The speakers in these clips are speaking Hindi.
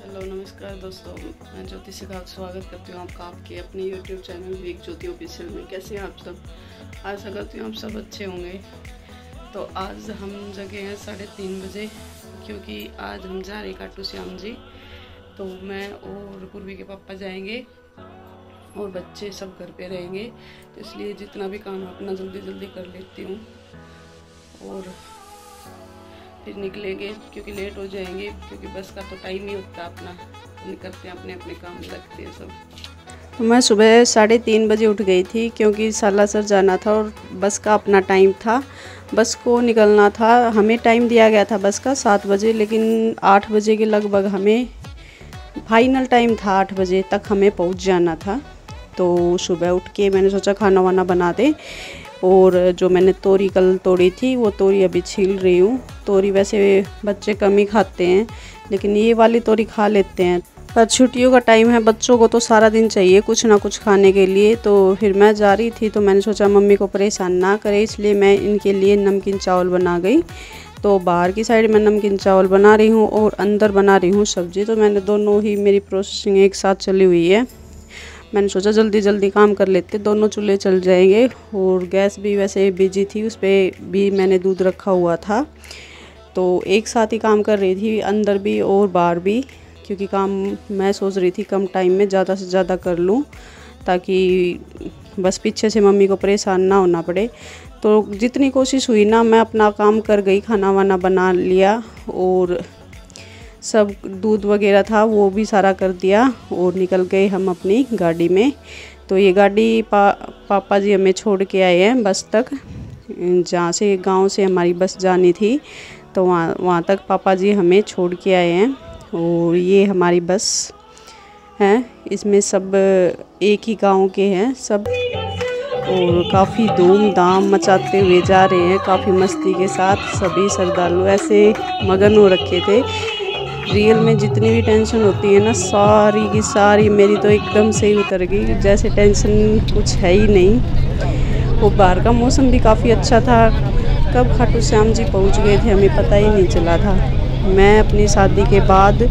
हेलो नमस्कार दोस्तों, मैं ज्योति सिखाग स्वागत करती हूँ आपका आपके अपने YouTube चैनल वीक ज्योति ऑफिशियल में। कैसे हैं आप सब? आशा करती हूँ आप सब अच्छे होंगे। तो आज हम जगे हैं 3:30 बजे, क्योंकि आज हम जा रहे खाटू श्याम जी। तो मैं और पूर्वी के पापा जाएंगे और बच्चे सब घर पे रहेंगे, तो इसलिए जितना भी काम अपना जल्दी जल्दी कर लेती हूँ और फिर निकलेंगे, क्योंकि लेट हो जाएंगे, क्योंकि बस का तो टाइम ही होता है अपना। निकलते हैं अपने अपने काम लगते हैं सब। तो मैं सुबह 3:30 बजे उठ गई थी, क्योंकि सालासर जाना था और बस का अपना टाइम था। बस को निकलना था, हमें टाइम दिया गया था बस का 7 बजे, लेकिन 8 बजे के लगभग हमें फाइनल टाइम था। 8 बजे तक हमें पहुंच जाना था। तो सुबह उठ के मैंने सोचा खाना वाना बना दे, और जो मैंने तोरी कल तोड़ी थी वो तोरी अभी छील रही हूँ। तोरी वैसे बच्चे कम ही खाते हैं, लेकिन ये वाली तोरी खा लेते हैं। पर छुट्टियों का टाइम है, बच्चों को तो सारा दिन चाहिए कुछ ना कुछ खाने के लिए। तो फिर मैं जा रही थी, तो मैंने सोचा मम्मी को परेशान ना करे, इसलिए मैं इनके लिए नमकीन चावल बना गई। तो बाहर की साइड में नमकीन चावल बना रही हूँ और अंदर बना रही हूँ सब्जी। तो मैंने दोनों ही, मेरी प्रोसेसिंग एक साथ चली हुई है। मैंने सोचा जल्दी जल्दी काम कर लेते, दोनों चूल्हे चल जाएंगे। और गैस भी वैसे बिजी थी, उस पर भी मैंने दूध रखा हुआ था। तो एक साथ ही काम कर रही थी, अंदर भी और बाहर भी, क्योंकि काम मैं सोच रही थी कम टाइम में ज़्यादा से ज़्यादा कर लूँ, ताकि बस पीछे से मम्मी को परेशान ना होना पड़े। तो जितनी कोशिश हुई ना, मैं अपना काम कर गई, खाना वाना बना लिया और सब दूध वगैरह था वो भी सारा कर दिया, और निकल गए हम अपनी गाड़ी में। तो ये गाड़ी पापा जी हमें छोड़ के आए हैं बस तक, जहाँ से गांव से हमारी बस जानी थी, तो वहाँ तक पापा जी हमें छोड़ के आए हैं। और ये हमारी बस है, इसमें सब एक ही गांव के हैं सब, और काफ़ी धूमधाम मचाते हुए जा रहे हैं, काफ़ी मस्ती के साथ। सभी श्रद्धालु ऐसे मगन हो रखे थे। रियल में जितनी भी टेंशन होती है ना, सारी की सारी मेरी तो एकदम से ही उतर गई, जैसे टेंशन कुछ है ही नहीं। वो बाहर का मौसम भी काफ़ी अच्छा था। कब खाटू श्याम जी पहुंच गए थे हमें पता ही नहीं चला था। मैं अपनी शादी के बाद,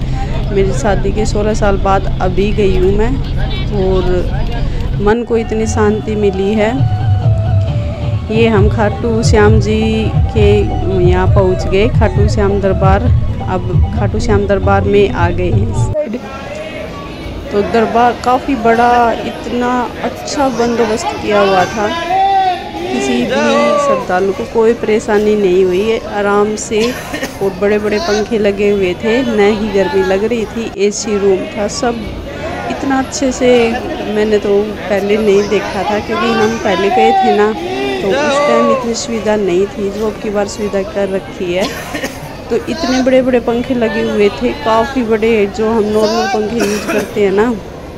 मेरी शादी के 16 साल बाद अभी गई हूँ मैं, और मन को इतनी शांति मिली है। ये हम खाटू श्याम जी के यहाँ पहुँच गए, खाटू श्याम दरबार। अब खाटू श्याम दरबार में आ गए हैं। तो दरबार काफ़ी बड़ा, इतना अच्छा बंदोबस्त किया हुआ था, किसी भी श्रद्धालु को कोई परेशानी नहीं हुई है, आराम से। और बड़े बड़े पंखे लगे हुए थे, न ही गर्मी लग रही थी, एसी रूम था, सब इतना अच्छे से मैंने तो पहले नहीं देखा था, क्योंकि हम पहले गए थे ना, तो उस टाइम इतनी सुविधा नहीं थी जो अब की बार सुविधा कर रखी है। तो इतने बड़े बड़े पंखे लगे हुए थे, काफ़ी बड़े, जो हम नॉर्मल पंखे यूज करते हैं ना,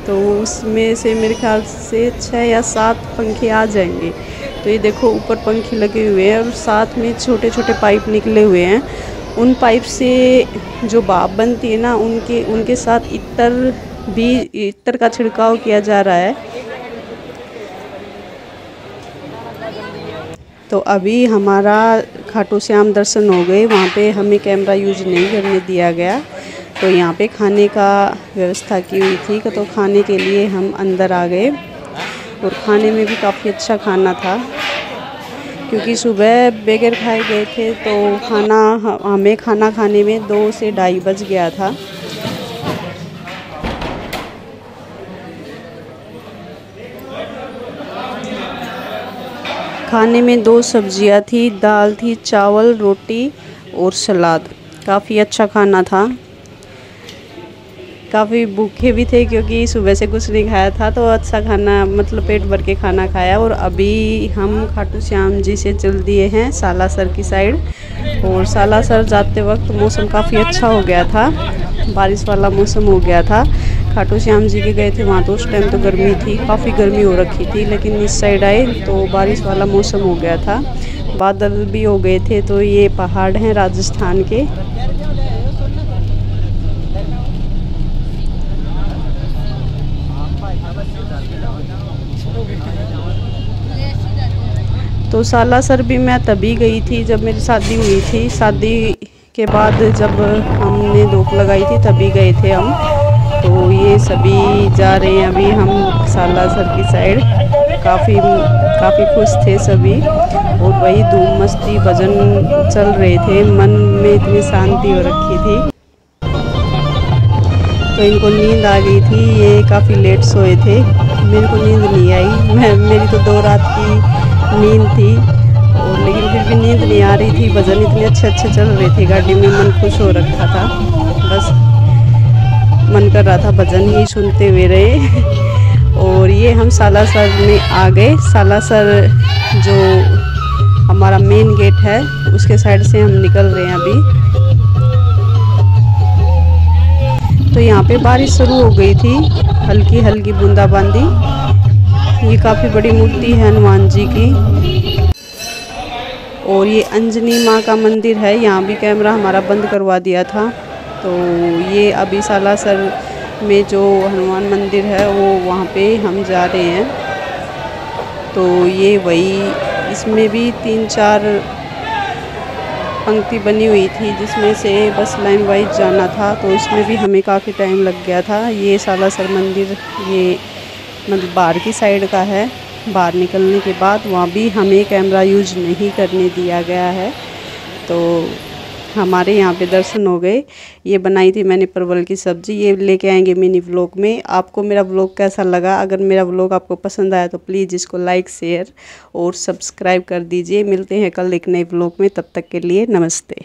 तो उसमें से मेरे ख्याल से 6 या 7 पंखे आ जाएंगे। तो ये देखो ऊपर पंखे लगे हुए हैं, और साथ में छोटे छोटे पाइप निकले हुए हैं। उन पाइप से जो भाप बनती है ना, उनके साथ इत्र का छिड़काव किया जा रहा है। तो अभी हमारा खाटू श्याम दर्शन हो गए, वहाँ पे हमें कैमरा यूज नहीं करने दिया गया। तो यहाँ पे खाने का व्यवस्था की हुई थी, तो खाने के लिए हम अंदर आ गए, और खाने में भी काफ़ी अच्छा खाना था, क्योंकि सुबह बगैर खाए गए थे। तो हमें खाना खाने में 2 से 2:30 बज गया था। खाने में 2 सब्जियां थी, दाल थी, चावल, रोटी और सलाद। काफ़ी अच्छा खाना था। काफ़ी भूखे भी थे, क्योंकि सुबह से कुछ नहीं खाया था, तो अच्छा खाना, मतलब पेट भर के खाना खाया। और अभी हम खाटू श्याम जी से चल दिए हैं सालासर की साइड। और सालासर जाते वक्त मौसम काफ़ी अच्छा हो गया था, बारिश वाला मौसम हो गया था। खाटू श्याम जी के गए थे वहाँ, तो उस टाइम तो गर्मी थी, काफ़ी गर्मी हो रखी थी, लेकिन इस साइड आए तो बारिश वाला मौसम हो गया था, बादल भी हो गए थे। तो ये पहाड़ हैं राजस्थान के। तो सालासर भी मैं तभी गई थी जब मेरी शादी हुई थी। शादी के बाद जब हमने धूप लगाई थी तभी गए थे हम। तो ये सभी जा रहे हैं अभी हम सालासर की साइड। काफ़ी खुश थे सभी और वही धूम मस्ती भजन चल रहे थे। मन में इतनी शांति हो रखी थी। तो इनको नींद आ गई थी, ये काफ़ी लेट सोए थे। मेरे को नींद नहीं आई, मेरी तो 2 रात की नींद थी और लेकिन फिर भी नींद नहीं आ रही थी। भजन इतने अच्छे चल रहे थे गाड़ी में, मन खुश हो रखा था। बस मन कर रहा था भजन ही सुनते हुए रहे। और ये हम सालासर में आ गए। सालासर जो हमारा मेन गेट है उसके साइड से हम निकल रहे हैं अभी। तो यहाँ पे बारिश शुरू हो गई थी, हल्की हल्की बूंदाबांदी। ये काफ़ी बड़ी मूर्ति है हनुमान जी की। और ये अंजनी माँ का मंदिर है। यहाँ भी कैमरा हमारा बंद करवा दिया था। तो ये अभी सालासर में जो हनुमान मंदिर है वो वहाँ पे हम जा रहे हैं। तो ये वही, इसमें भी 3-4 पंक्ति बनी हुई थी जिसमें से बस लाइन वाइज जाना था। तो इसमें भी हमें काफ़ी टाइम लग गया था। ये सालासर मंदिर ये मतलब बाहर की साइड का है। बाहर निकलने के बाद वहाँ भी हमें कैमरा यूज नहीं करने दिया गया है। तो हमारे यहाँ पे दर्शन हो गए। ये बनाई थी मैंने परवल की सब्ज़ी, ये लेके आएंगे मिनी व्लॉग में। आपको मेरा व्लॉग कैसा लगा? अगर मेरा व्लॉग आपको पसंद आया तो प्लीज़ इसको लाइक, शेयर और सब्सक्राइब कर दीजिए। मिलते हैं कल एक नए व्लॉग में, तब तक के लिए नमस्ते।